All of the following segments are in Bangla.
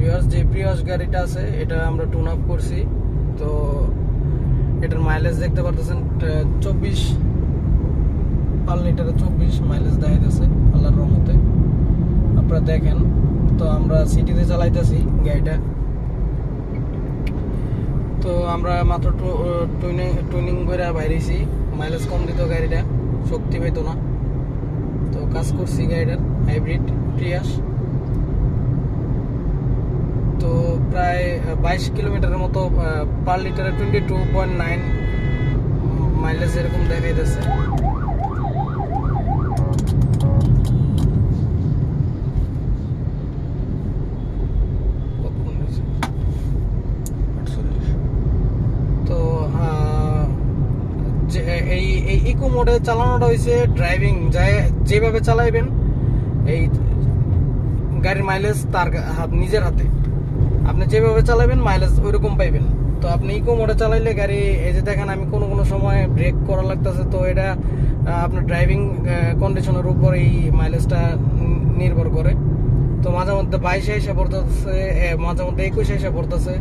ভিউয়ার্স, যে প্রিয়াস গাড়িটা আছে এটা আমরা টুন আপ করছি। তো এটার মাইলেজ দেখতে পারতেছেন 24 পার লিটারে 24 মাইলেজ দেখা যাচ্ছে আল্লাহর রহমতে। আপনারা দেখেন। তো আমরা সিটিতে চালাইতেছি গাড়িটা। তো আমরা মাত্র টুইনিং করে বাইরেছি, মাইলেজ কম দিত গাড়িটা, শক্তি পেত না। তো কাজ করছি গাড়িটার, হাইব্রিড প্রিয়াস। তো প্রায় 22 কিলোমিটারের মতো পার লিটারে 22.9 মাইলেজ এরকম দেখাইতেছে। তো এই ইকো মোডে চালানোটা হয়েছে ড্রাইভিং যেভাবে চালাইবেন এই গাড়ির মাইলেজ তার নিজের হাতে। আপনি যেভাবে চালাবেন মাইলেজ ওইরকম পাইবেন। তো আপনি ইকো মোডে চালাইলে গাড়ি, এই যে দেখেন আমি কোনো সময় ব্রেক করা লাগতেছে, তো এটা আপনার ড্রাইভিং কন্ডিশনের উপর এই মাইলেজটা নির্ভর করে। তো মাঝে মধ্যে 22 এসে পড়তেছে, মাঝে মধ্যে 21 এসে পড়তেছে,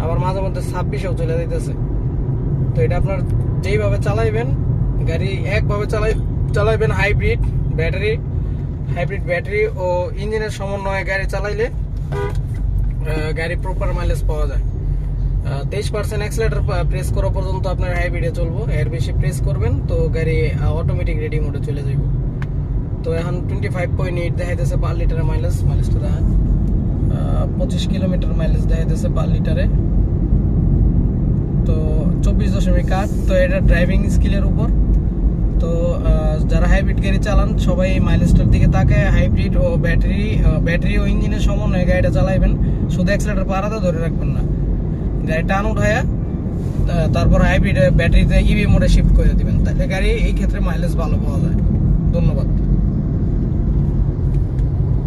আবার মাঝে মধ্যে 26-এও চলে যাইতেছে। তো এটা আপনার যেইভাবে চালাইবেন গাড়ি, একভাবে চালাইবেন হাইব্রিড ব্যাটারি ও ইঞ্জিনের সমন্বয়ে গাড়ি চালাইলে গাড়ি প্রপার মাইলেজ পাওয়া যায়। 23% অ্যাক্সিলারেটর প্রেস করা পর্যন্ত আপনার হাইব্রিডে চলবো। এর বেশি প্রেস করবেন তো গাড়ি অটোমেটিক রেডি মোডে চলে যাব। তো এখন 25.8 দেখাইতেছে পার লিটারে মাইলেজটা দেখা 25 কিলোমিটার মাইলেজ দেখাইতেছে পার লিটারে। তো 24.8। তো এটা ড্রাইভিং স্কিলের উপর। তো যারা হাইব্রিড গাড়ি চালান সবাই মাইলেজটার দিকে তাকায় হাইব্রিড ও ব্যাটারি ও ইঞ্জিনের সমন্বয়ে গাড়িটা চালাইবেন। শুধু অ্যাক্সিলারেটর পাড়াতে ধরে রাখবেন না, গাড়ি টান উঠায়া তারপর হাইব্রিড ব্যাটারিতে ইভি মোডে শিফট করে দিবেন, তাহলে গাড়ি এই ক্ষেত্রে মাইলেজ ভালো পাওয়া যায়। ধন্যবাদ।